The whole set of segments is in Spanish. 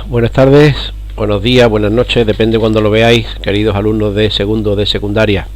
Buenas tardes, buenos días, buenas noches, depende cuando lo veáis, queridos alumnos de segundo de secundaria.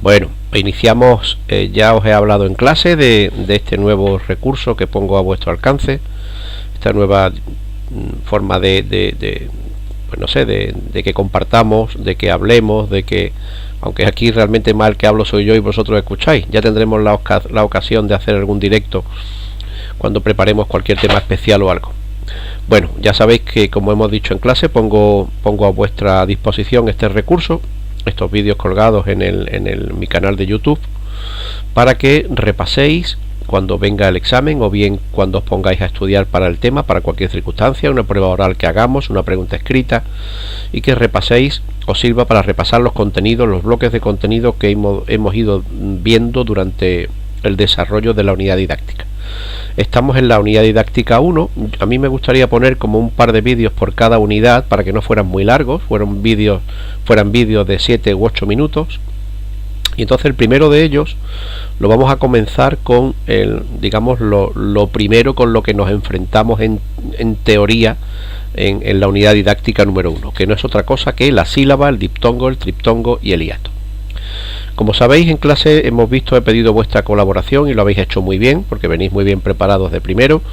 Bueno, iniciamos, ya os he hablado en clase de este nuevo recurso que pongo a vuestro alcance, esta nueva forma pues no sé, de que compartamos, de que hablemos, de que, aunque aquí realmente más el que hablo soy yo y vosotros escucháis, ya tendremos la ocasión de hacer algún directo cuando preparemos cualquier tema especial o algo. Bueno, ya sabéis que, como hemos dicho en clase, pongo a vuestra disposición este recurso, estos vídeos colgados en mi canal de YouTube, para que repaséis cuando venga el examen, o bien cuando os pongáis a estudiar para el tema, para cualquier circunstancia, una prueba oral que hagamos, una pregunta escrita, y que repaséis, os sirva para repasar los contenidos, los bloques de contenido que hemos ido viendo durante el desarrollo de la unidad didáctica. Estamos en la unidad didáctica 1. A mí me gustaría poner como un par de vídeos por cada unidad para que no fueran muy largos, fueran vídeos de 7 u 8 minutos. Y entonces el primero de ellos lo vamos a comenzar con digamos lo primero con lo que nos enfrentamos en teoría en la unidad didáctica número 1, que no es otra cosa que la sílaba, el diptongo, el triptongo y el hiato. Como sabéis, en clase he pedido vuestra colaboración y lo habéis hecho muy bien, porque venís muy bien preparados de primero,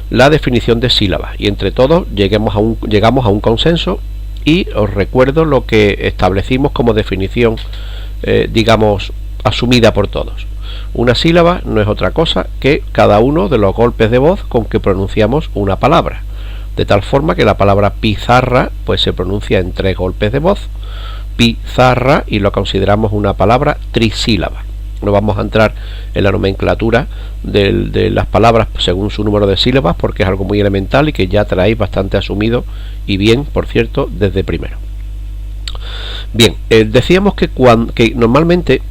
la definición de sílabas, y entre todos llegamos a un consenso, y os recuerdo lo que establecimos como definición, digamos, asumida por todos. Una sílaba no es otra cosa que cada uno de los golpes de voz con que pronunciamos una palabra, de tal forma que la palabra pizarra pues se pronuncia en 3 golpes de voz, pizarra, y lo consideramos una palabra trisílaba. No vamos a entrar en la nomenclatura de las palabras según su número de sílabas, porque es algo muy elemental y que ya traéis bastante asumido, y bien, por cierto, desde primero. Bien, decíamos que normalmente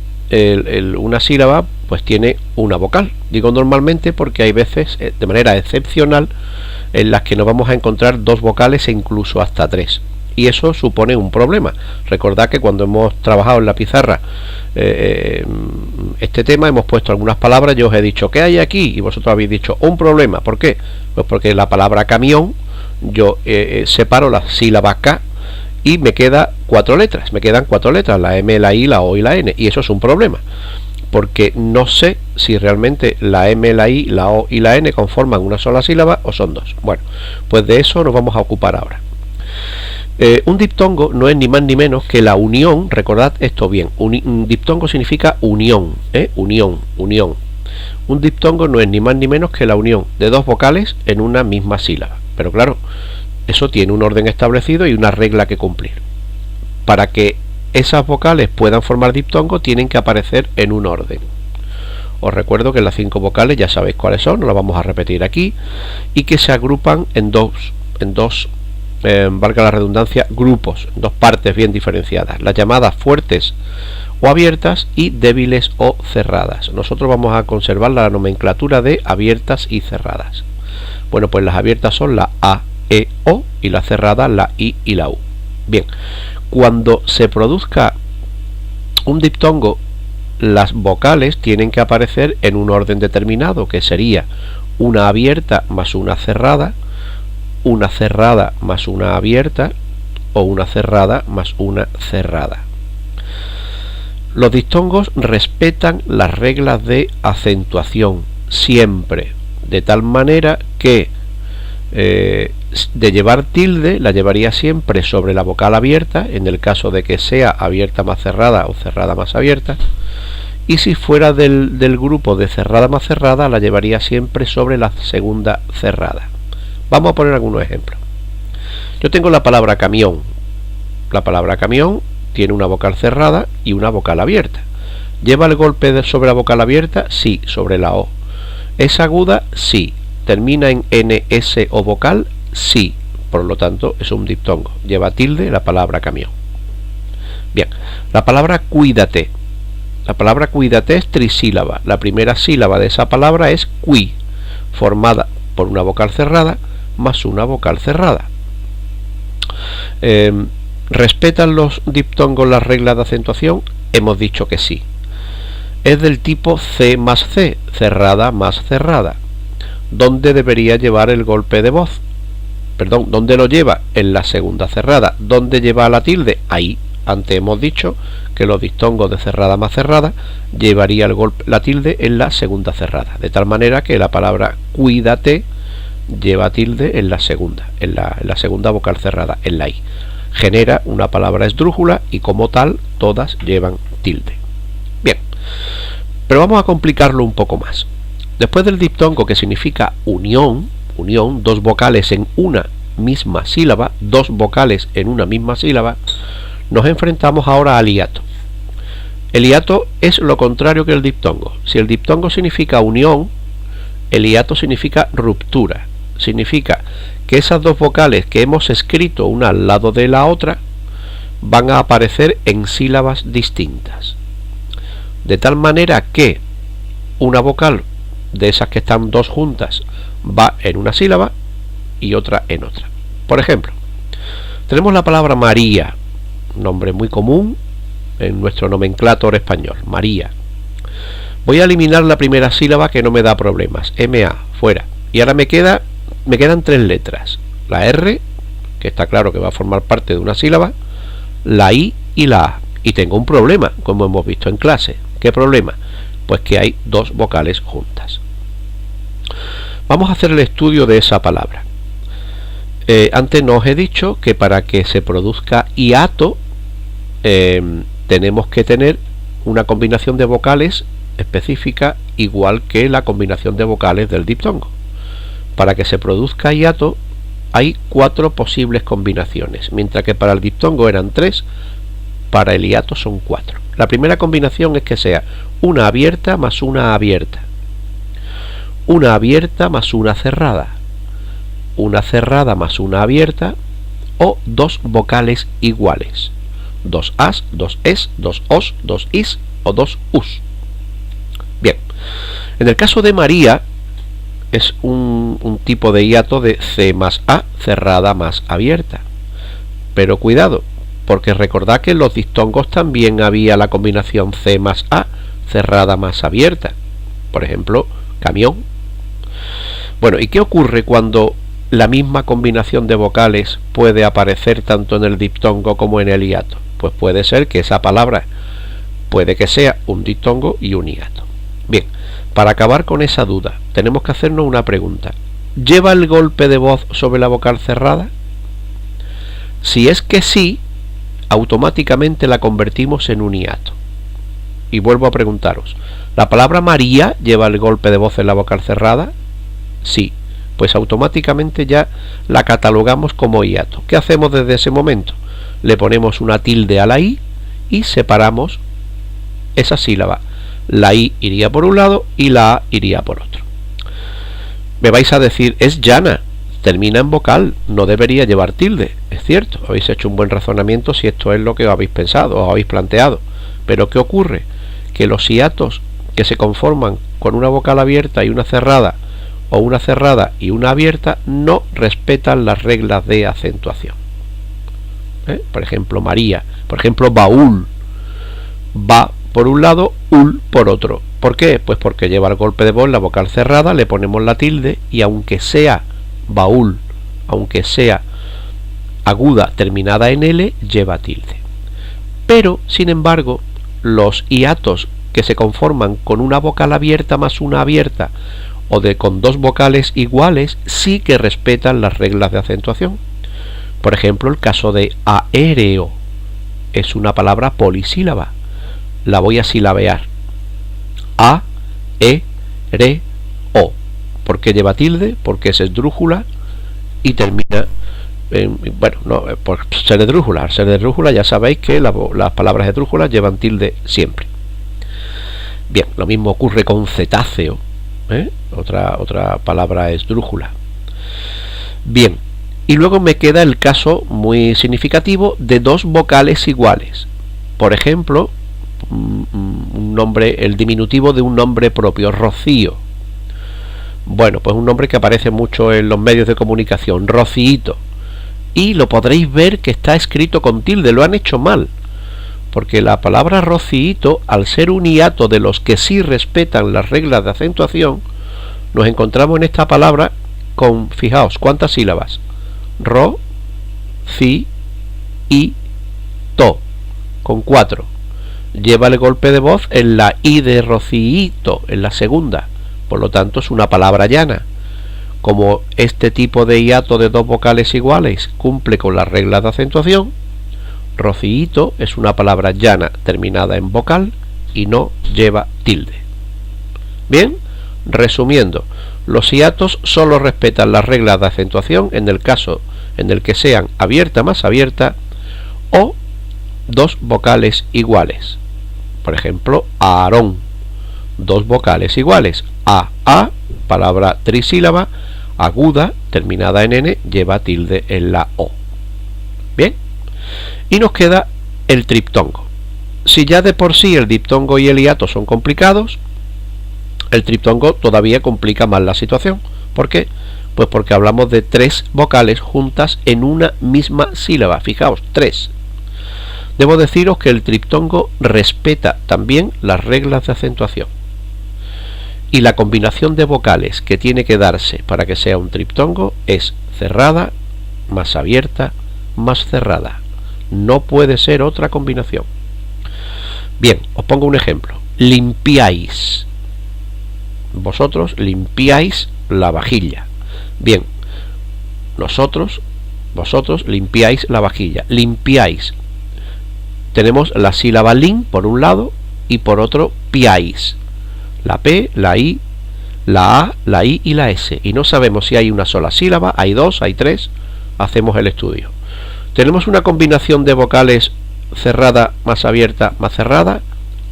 una sílaba pues tiene una vocal. Digo normalmente porque hay veces, de manera excepcional, en las que nos vamos a encontrar 2 vocales e incluso hasta 3. Y eso supone un problema. Recordad que cuando hemos trabajado en la pizarra este tema, hemos puesto algunas palabras, yo os he dicho ¿qué hay aquí? Y vosotros habéis dicho un problema. ¿Por qué? Pues porque la palabra camión, yo separo la sílaba K y me quedan 4 letras, la M, la I, la O y la N, y eso es un problema, porque no sé si realmente la M, la I, la O y la N conforman una sola sílaba o son 2. Bueno, pues de eso nos vamos a ocupar ahora. Un diptongo no es ni más ni menos que la unión, recordad esto bien, un diptongo significa unión, unión. Un diptongo no es ni más ni menos que la unión de 2 vocales en una misma sílaba, pero claro, eso tiene un orden establecido y una regla que cumplir. Para que esas vocales puedan formar diptongo, tienen que aparecer en un orden. Os recuerdo que las 5 vocales ya sabéis cuáles son, no las vamos a repetir aquí, y que se agrupan en dos valga la redundancia, grupos, 2 partes bien diferenciadas, las llamadas fuertes o abiertas y débiles o cerradas. Nosotros vamos a conservar la nomenclatura de abiertas y cerradas. Bueno, pues las abiertas son la A, E, O, y la cerrada la I y la U. Bien, cuando se produzca un diptongo, las vocales tienen que aparecer en un orden determinado, que sería una abierta más una cerrada más una abierta, o una cerrada más una cerrada. Los diptongos respetan las reglas de acentuación siempre, de tal manera que de llevar tilde la llevaría siempre sobre la vocal abierta, en el caso de que sea abierta más cerrada o cerrada más abierta, y si fuera del grupo de cerrada más cerrada, la llevaría siempre sobre la segunda cerrada. Vamos a poner algunos ejemplos. Yo tengo la palabra camión. La palabra camión tiene una vocal cerrada y una vocal abierta. ¿Lleva el golpe sobre la vocal abierta? Sí, sobre la O. ¿Es aguda? Sí. ¿Termina en NS o vocal? Sí. Por lo tanto, es un diptongo. Lleva tilde la palabra camión. Bien, la palabra cuídate. La palabra cuídate es trisílaba. La primera sílaba de esa palabra es cui, formada por una vocal cerrada más una vocal cerrada. ¿Respetan los diptongos las reglas de acentuación? Hemos dicho que sí. Es del tipo C más C, cerrada más cerrada. ¿Dónde debería llevar el golpe de voz? perdón, ¿dónde lo lleva? En la segunda cerrada. ¿Dónde lleva la tilde? Ahí. Antes hemos dicho que los diptongos de cerrada más cerrada llevaría la tilde en la segunda cerrada, de tal manera que la palabra cuídate lleva tilde en la segunda, en la segunda vocal cerrada, en la i. Genera una palabra esdrújula y como tal todas llevan tilde. Bien, pero vamos a complicarlo un poco más. Después del diptongo, que significa unión, dos vocales en una misma sílaba, dos vocales en una misma sílaba, nos enfrentamos ahora al hiato. El hiato es lo contrario que el diptongo. Si el diptongo significa unión, el hiato significa ruptura. Significa que esas dos vocales que hemos escrito una al lado de la otra van a aparecer en sílabas distintas. De tal manera que una vocal de esas que están dos juntas va en una sílaba y otra en otra. Por ejemplo, tenemos la palabra María, nombre muy común en nuestro nomenclátor español, María. Voy a eliminar la primera sílaba que no me da problemas, MA, fuera. Y ahora me quedan tres letras, la R, que está claro que va a formar parte de una sílaba, la I y la A. Y tengo un problema, como hemos visto en clase. ¿Qué problema? Pues que hay dos vocales juntas. Vamos a hacer el estudio de esa palabra. Antes nos he dicho que para que se produzca hiato tenemos que tener una combinación de vocales específica igual que la combinación de vocales del diptongo. Para que se produzca hiato hay 4 posibles combinaciones, mientras que para el diptongo eran 3, para el hiato son 4. La primera combinación es que sea una abierta más una abierta, una abierta más una cerrada más una abierta, o dos vocales iguales, dos as, dos es, dos os, dos is o dos us. Bien, en el caso de María es un tipo de hiato de C más A, cerrada más abierta. Pero cuidado, porque recordad que en los diptongos también había la combinación C más A, cerrada más abierta. Por ejemplo, camión. Bueno, ¿y qué ocurre cuando la misma combinación de vocales puede aparecer tanto en el diptongo como en el hiato? Pues puede ser que esa palabra puede que sea un diptongo y un hiato. Bien, para acabar con esa duda, tenemos que hacernos una pregunta. ¿Lleva el golpe de voz sobre la vocal cerrada? Si es que sí, automáticamente la convertimos en un hiato. Y vuelvo a preguntaros, ¿la palabra María lleva el golpe de voz en la vocal cerrada? Sí, pues automáticamente ya la catalogamos como hiato. ¿Qué hacemos desde ese momento? Le ponemos una tilde a la I y separamos esa sílaba. La I iría por un lado y la A iría por otro. Me vais a decir, es llana, termina en vocal, no debería llevar tilde. Es cierto, habéis hecho un buen razonamiento si esto es lo que habéis pensado o habéis planteado. Pero ¿qué ocurre? Que los hiatos que se conforman con una vocal abierta y una cerrada, o una cerrada y una abierta, no respetan las reglas de acentuación. Por ejemplo, María, por ejemplo, baúl, va por un lado, ul por otro. ¿Por qué? Pues porque lleva el golpe de voz en la vocal cerrada, le ponemos la tilde y aunque sea baúl, aunque sea aguda terminada en L, lleva tilde. Pero, sin embargo, los hiatos que se conforman con una vocal abierta más una abierta o con dos vocales iguales sí que respetan las reglas de acentuación. Por ejemplo, el caso de aéreo es una palabra polisílaba. La voy a silabear. A, E, re, o. ¿Por qué lleva tilde? Porque es esdrújula y termina bueno, no, por ser esdrújula. Al ser esdrújula ya sabéis que las palabras esdrújulas llevan tilde siempre. Bien, lo mismo ocurre con cetáceo, otra palabra esdrújula. Bien, y luego me queda el caso muy significativo de dos vocales iguales. Por ejemplo, un nombre, el diminutivo de un nombre propio, Rocío. Bueno, pues un nombre que aparece mucho en los medios de comunicación, Rociito. Y lo podréis ver que está escrito con tilde, lo han hecho mal. Porque la palabra Rociito, al ser un hiato de los que sí respetan las reglas de acentuación, nos encontramos en esta palabra con, fijaos, ¿cuántas sílabas? ro, ci, i, to, con 4. Lleva el golpe de voz en la i de rociito, en la segunda, por lo tanto es una palabra llana. Como este tipo de hiato de dos vocales iguales cumple con las reglas de acentuación, rociito es una palabra llana terminada en vocal y no lleva tilde. Bien, resumiendo, los hiatos solo respetan las reglas de acentuación en el caso en el que sean abierta más abierta o dos vocales iguales. Por ejemplo, Aarón, dos vocales iguales, a, palabra trisílaba, aguda, terminada en n, lleva tilde en la o. Bien, y nos queda el triptongo. Si ya de por sí el diptongo y el hiato son complicados, el triptongo todavía complica más la situación. ¿Por qué? Pues porque hablamos de 3 vocales juntas en una misma sílaba. Fijaos, 3. Debo deciros que el triptongo respeta también las reglas de acentuación. Y la combinación de vocales que tiene que darse para que sea un triptongo es cerrada más abierta más cerrada. No puede ser otra combinación. Bien, os pongo un ejemplo. Limpiáis. Vosotros limpiáis la vajilla. Bien, vosotros limpiáis la vajilla. Limpiáis. Tenemos la sílaba lin por un lado y por otro piáis. La P, la I, la A, la I y la S. Y no sabemos si hay una sola sílaba, hay 2, hay 3. Hacemos el estudio. ¿Tenemos una combinación de vocales cerrada más abierta más cerrada?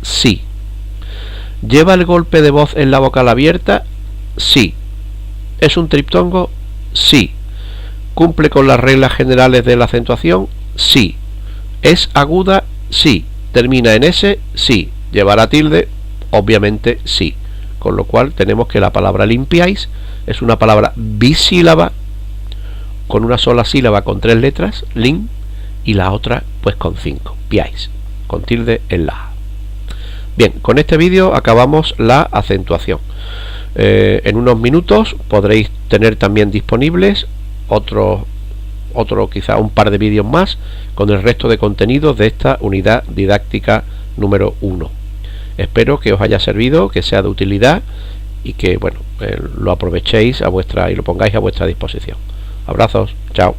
Sí. ¿Lleva el golpe de voz en la vocal abierta? Sí. ¿Es un triptongo? Sí. ¿Cumple con las reglas generales de la acentuación? Sí. ¿Es aguda? Sí. ¿Termina en S? Sí. ¿Llevará tilde? Obviamente sí. Con lo cual tenemos que la palabra limpiáis es una palabra bisílaba con una sola sílaba con 3 letras, lim, y la otra pues con 5, piáis, con tilde en la A. Bien, con este vídeo acabamos la acentuación. En unos minutos podréis tener también disponibles otro quizá un par de vídeos más con el resto de contenidos de esta unidad didáctica número 1. Espero que os haya servido, que sea de utilidad y que bueno, lo aprovechéis y lo pongáis a vuestra disposición. Abrazos, chao.